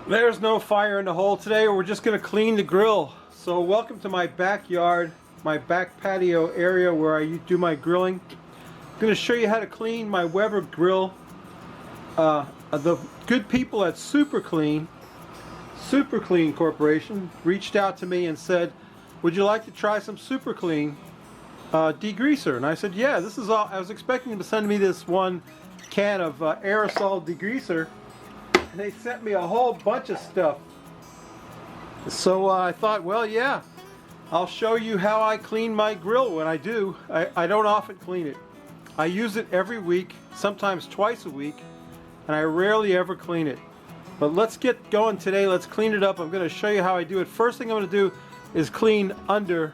There's no fire in the hole today. We're just going to clean the grill. So welcome to my backyard, my back patio area where I do my grilling. I'm going to show you how to clean my Weber grill. The good people at Super Clean Corporation reached out to me and said, would you like to try some Super Clean degreaser? And I said, yeah, this is all. I was expecting them to send me this one can of aerosol degreaser. And they sent me a whole bunch of stuff. So I thought, well, yeah, I'll show you how I clean my grill when I do. I don't often clean it. I use it every week, sometimes twice a week, and I rarely ever clean it. But let's get going today. Let's clean it up. I'm going to show you how I do it. First thing I'm going to do is clean under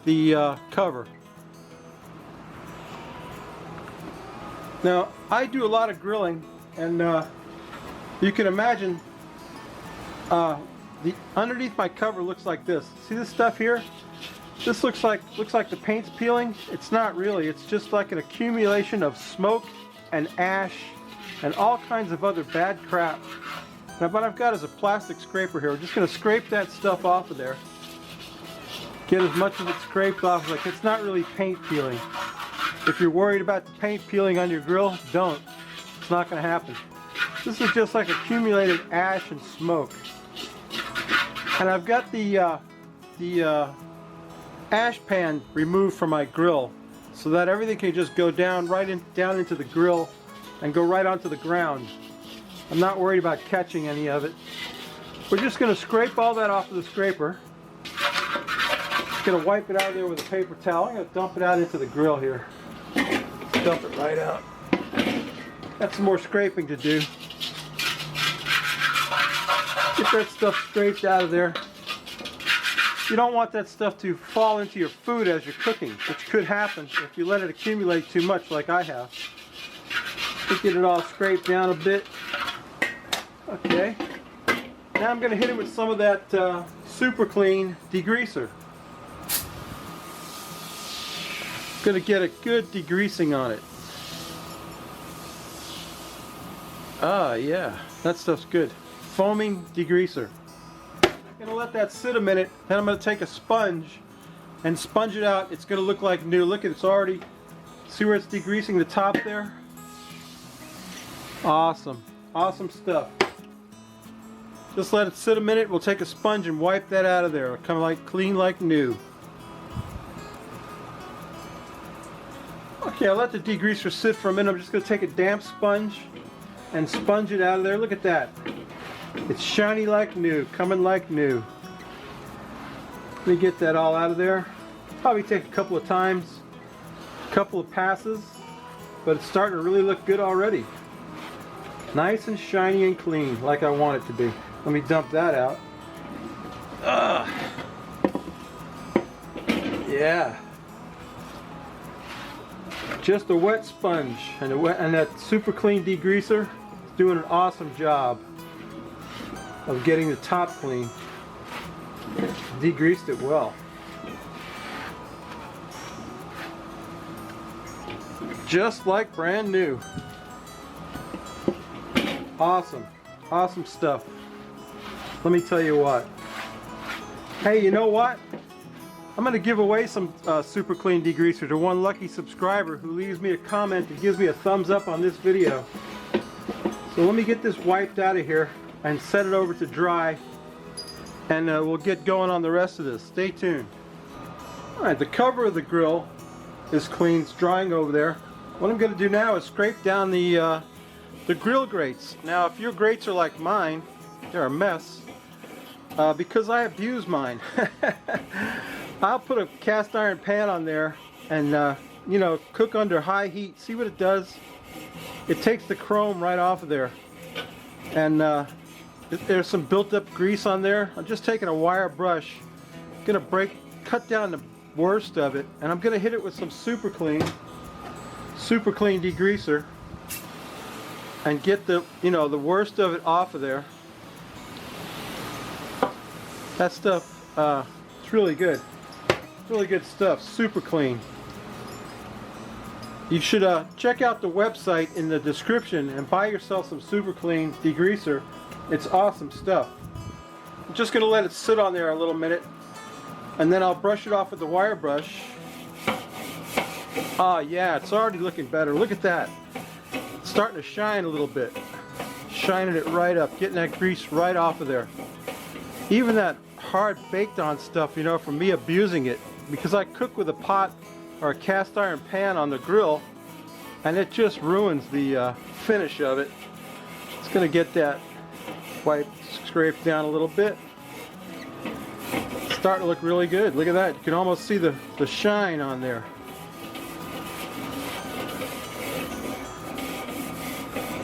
the cover. Now, I do a lot of grilling, and you can imagine the underneath my cover looks like this. See this stuff here? This looks like the paint's peeling. It's not really. It's just like an accumulation of smoke and ash and all kinds of other bad crap. Now, what I've got is a plastic scraper here. We're just going to scrape that stuff off of there. Get as much of it scraped off. Like, it's not really paint peeling. If you're worried about the paint peeling on your grill, don't. It's not going to happen. This is just like accumulated ash and smoke. And I've got the ash pan removed from my grill so that everything can just go down down into the grill and go right onto the ground. I'm not worried about catching any of it. We're just going to scrape all that off of the scraper. Just going to wipe it out of there with a paper towel. I'm going to dump it out into the grill here. Dump it right out. Got some more scraping to do. Get that stuff scraped out of there. You don't want that stuff to fall into your food as you're cooking, which could happen if you let it accumulate too much like I have. Get it all scraped down a bit. Okay. Now I'm going to hit it with some of that Super Clean degreaser. Going to get a good degreasing on it. Ah, yeah, that stuff's good. Foaming degreaser. I'm going to let that sit a minute, then I'm going to take a sponge and sponge it out. It's going to look like new. Look, it's already, see where it's degreasing the top there? Awesome. Awesome stuff. Just let it sit a minute. We'll take a sponge and wipe that out of there. It'll come like clean like new. Okay, I'll let the degreaser sit for a minute. I'm just going to take a damp sponge and sponge it out of there. Look at that. It's shiny like new, coming like new. Let me get that all out of there. Probably take a couple of times, a couple of passes, but it's starting to really look good already. Nice and shiny and clean, like I want it to be. Let me dump that out. Yeah. Just a wet sponge, and that Super Clean degreaser is doing an awesome job of getting the top clean. Degreased it well. Just like brand new. Awesome. Awesome stuff. Let me tell you what. Hey, you know what? I'm going to give away some Super Clean degreaser to one lucky subscriber who leaves me a comment and gives me a thumbs up on this video. So let me get this wiped out of here and set it over to dry, and we'll get going on the rest of this. Stay tuned. Alright, the cover of the grill is clean. It's drying over there. What I'm going to do now is scrape down the grill grates. Now, if your grates are like mine, they're a mess, because I abuse mine. I'll put a cast iron pan on there and you know, cook under high heat. See what it does? It takes the chrome right off of there, and there's some built-up grease on there. I'm just taking a wire brush, gonna cut down the worst of it, and I'm gonna hit it with some Super Clean degreaser, and get the the worst of it off of there. That stuff, it's really good. It's really good stuff. Super Clean. You should check out the website in the description and buy yourself some Super Clean degreaser. It's awesome stuff. I'm just going to let it sit on there a little minute, and then I'll brush it off with the wire brush. Ah, yeah, it's already looking better. Look at that. It's starting to shine a little bit. Shining it right up, getting that grease right off of there. Even that hard baked on stuff, you know, from me abusing it, because I cook with a pot or a cast iron pan on the grill, and it just ruins the finish of it. It's going to get that wipe scraped down a little bit. It's starting to look really good. Look at that. You can almost see the shine on there.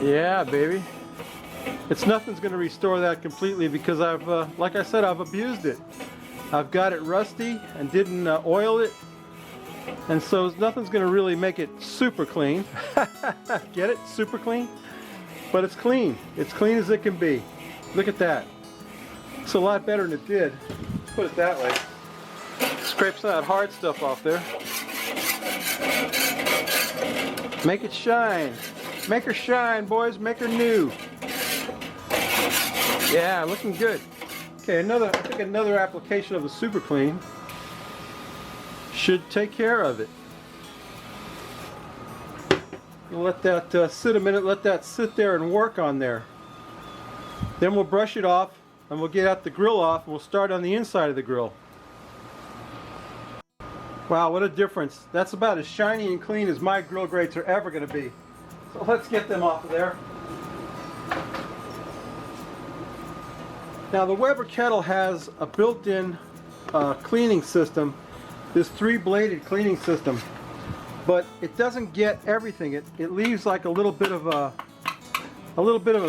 Yeah, baby. Nothing's going to restore that completely because I've, like I said, I've abused it. I've got it rusty and didn't oil it. And so nothing's going to really make it super clean. Get it? Super clean? But it's clean. It's clean as it can be. Look at that. It's a lot better than it did. Let's put it that way. Scrape some of that hard stuff off there. Make it shine. Make her shine, boys. Make her new. Yeah, looking good. Okay, I think another application of the Super Clean should take care of it. We'll let that sit a minute, let that sit there and work on there. Then we'll brush it off and we'll get out the grill off and we'll start on the inside of the grill. Wow, what a difference. That's about as shiny and clean as my grill grates are ever going to be. So let's get them off of there. Now the Weber Kettle has a built-in cleaning system, this 3-bladed cleaning system, but it doesn't get everything. It leaves like a little bit of a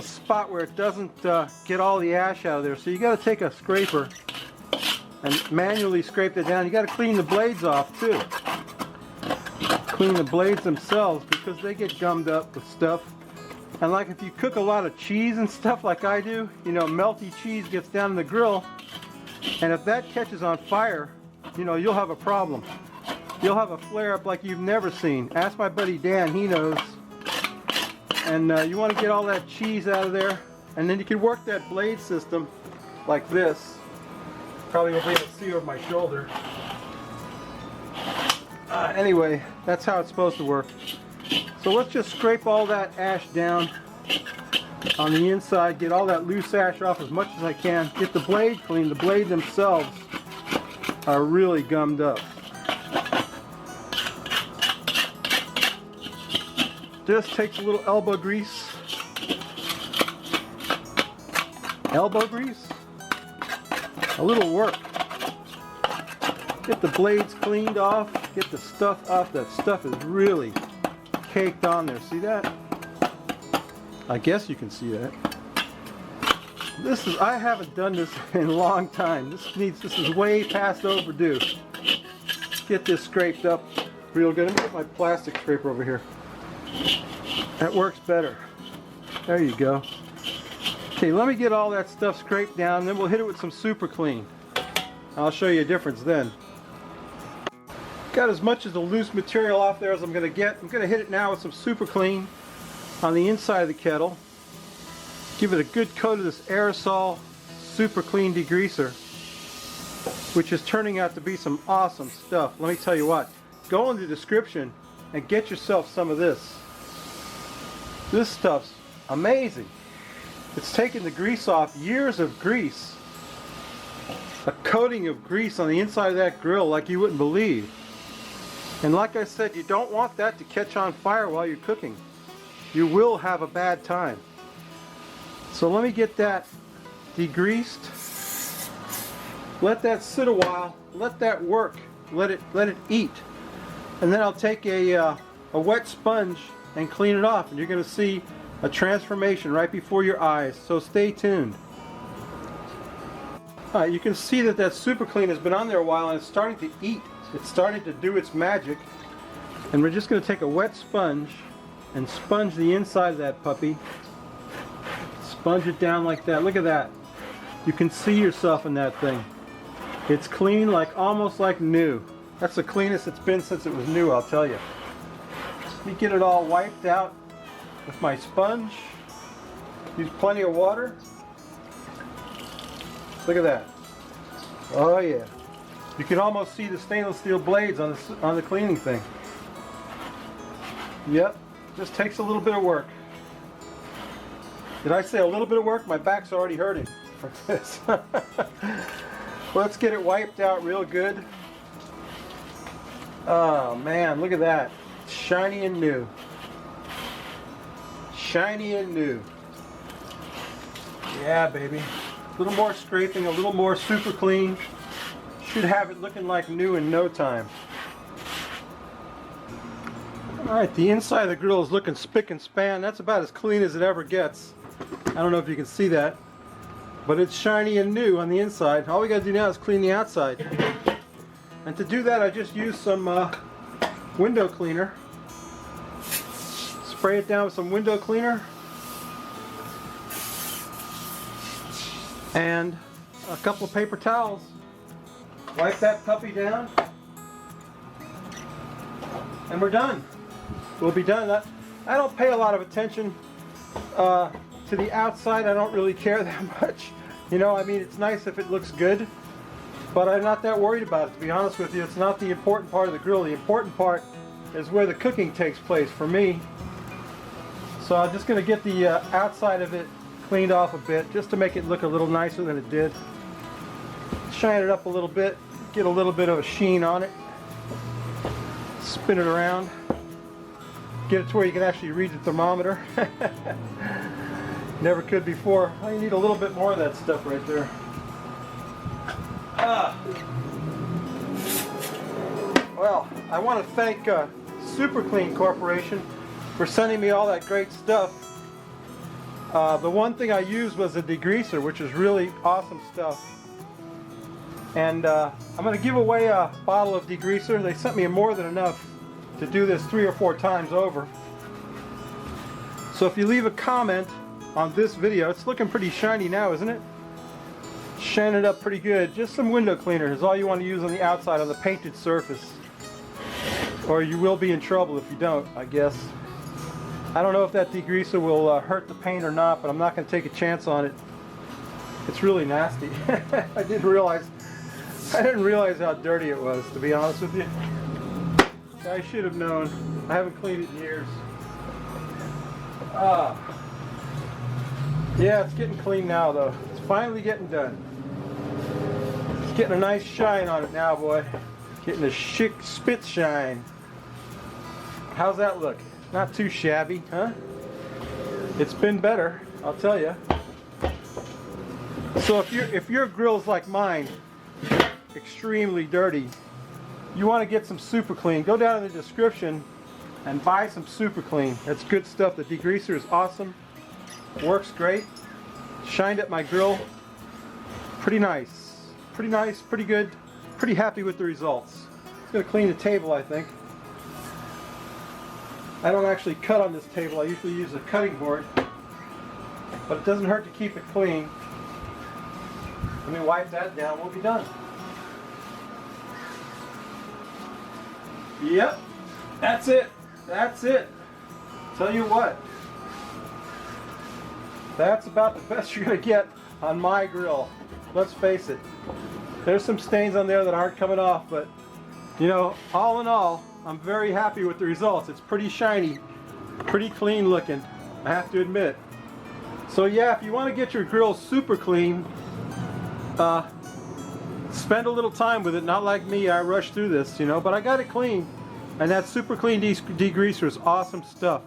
spot where it doesn't get all the ash out of there. So you got to take a scraper and manually scrape it down. You got to clean the blades off too. Clean the blades themselves because they get gummed up with stuff. And like if you cook a lot of cheese and stuff like I do, you know, melty cheese gets down in the grill, and if that catches on fire, you know, you'll have a problem. You'll have a flare up like you've never seen. Ask my buddy Dan, he knows. And you want to get all that cheese out of there, and then you can work that blade system like this. Probably won't be able to see over my shoulder. Anyway, that's how it's supposed to work. So let's just scrape all that ash down on the inside, get all that loose ash off as much as I can, get the blade clean. The blades themselves are really gummed up. This takes a little elbow grease. Elbow grease? A little work. Get the blades cleaned off, get the stuff off. That stuff is really caked on there. See that? I guess you can see that. I haven't done this in a long time. This is way past overdue. Get this scraped up real good. Let me get my plastic scraper over here. That works better. There you go. Okay, let me get all that stuff scraped down, then we'll hit it with some Super Clean. I'll show you a difference then. Got as much of the loose material off there as I'm going to get. I'm going to hit it now with some Super Clean on the inside of the kettle. Give it a good coat of this aerosol Super Clean degreaser, which is turning out to be some awesome stuff. Let me tell you what. Go in the description and get yourself some of this. This stuff's amazing. It's taken the grease off, years of grease. A coating of grease on the inside of that grill like you wouldn't believe. And like I said, you don't want that to catch on fire while you're cooking. You will have a bad time. So let me get that degreased. Let that sit a while. Let that work. Let it eat. And then I'll take a wet sponge and clean it off. And you're going to see a transformation right before your eyes. So stay tuned. Alright, you can see that Super Clean has been on there a while and it's starting to eat. It's starting to do its magic. And we're just going to take a wet sponge and sponge the inside of that puppy. Sponge it down like that. Look at that. You can see yourself in that thing. It's clean, like almost like new. That's the cleanest it's been since it was new, I'll tell you. Let me get it all wiped out with my sponge. Use plenty of water. Look at that. Oh yeah. You can almost see the stainless steel blades on the cleaning thing. Yep. Just takes a little bit of work. Did I say a little bit of work? My back's already hurting from this. Let's get it wiped out real good. Oh man, look at that. Shiny and new. Shiny and new. Yeah, baby. A little more scraping, a little more super clean. Should have it looking like new in no time. Alright, the inside of the grill is looking spick and span. That's about as clean as it ever gets. I don't know if you can see that, but it's shiny and new on the inside. All we got to do now is clean the outside. And to do that, I just used some window cleaner. Spray it down with some window cleaner. And a couple of paper towels. Wipe that puppy down. And we're done. We'll be done. I don't pay a lot of attention to the outside. I don't really care that much. You know, I mean, it's nice if it looks good, but I'm not that worried about it, to be honest with you. It's not the important part of the grill. The important part is where the cooking takes place for me. So I'm just going to get the outside of it cleaned off a bit, just to make it look a little nicer than it did. Shine it up a little bit, get a little bit of a sheen on it. Spin it around. Get it to where you can actually read the thermometer. Never could before. Oh, you need a little bit more of that stuff right there. Well, I want to thank Super Clean Corporation for sending me all that great stuff. The one thing I used was a degreaser, which is really awesome stuff. And I'm going to give away a bottle of degreaser. They sent me more than enough to do this 3 or 4 times over. So if you leave a comment on this video, it's looking pretty shiny now, isn't it? Shine it up pretty good. Just some window cleaner is all you want to use on the outside, on the painted surface. Or you will be in trouble if you don't, I guess. I don't know if that degreaser will hurt the paint or not, but I'm not going to take a chance on it. It's really nasty. I didn't realize how dirty it was, to be honest with you. I should have known. I haven't cleaned it in years. Yeah, it's getting clean now, though. It's finally getting done. It's getting a nice shine on it now, boy. Getting a chic spit shine. How's that look? Not too shabby, huh? It's been better, I'll tell you. So if your grill's like mine, extremely dirty, you want to get some Super Clean, go down in the description and buy some Super Clean. That's good stuff. The degreaser is awesome. Works great. Shined at my grill. Pretty nice. Pretty nice, pretty good. Pretty happy with the results. It's going to clean the table, I think. I don't actually cut on this table. I usually use a cutting board. But it doesn't hurt to keep it clean. Let me wipe that down. We'll be done. Yep, that's it. That's it. Tell you what, that's about the best you're going to get on my grill. Let's face it. There's some stains on there that aren't coming off, but you know, all in all, I'm very happy with the results. It's pretty shiny, pretty clean looking, I have to admit. So yeah, if you want to get your grill super clean, spend a little time with it. Not like me, I rushed through this, you know, but I got it clean. And that Super Clean degreaser is awesome stuff.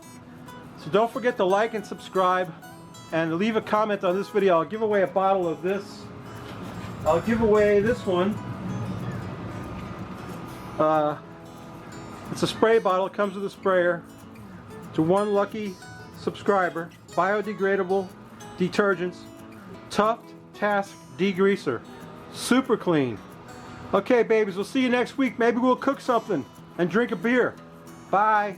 So don't forget to like and subscribe and leave a comment on this video. I'll give away a bottle of this. I'll give away this one. It's a spray bottle. It comes with a sprayer. To one lucky subscriber. Biodegradable detergents. Tuft Task Degreaser. Super Clean. Okay, babies, we'll see you next week. Maybe we'll cook something and drink a beer. Bye.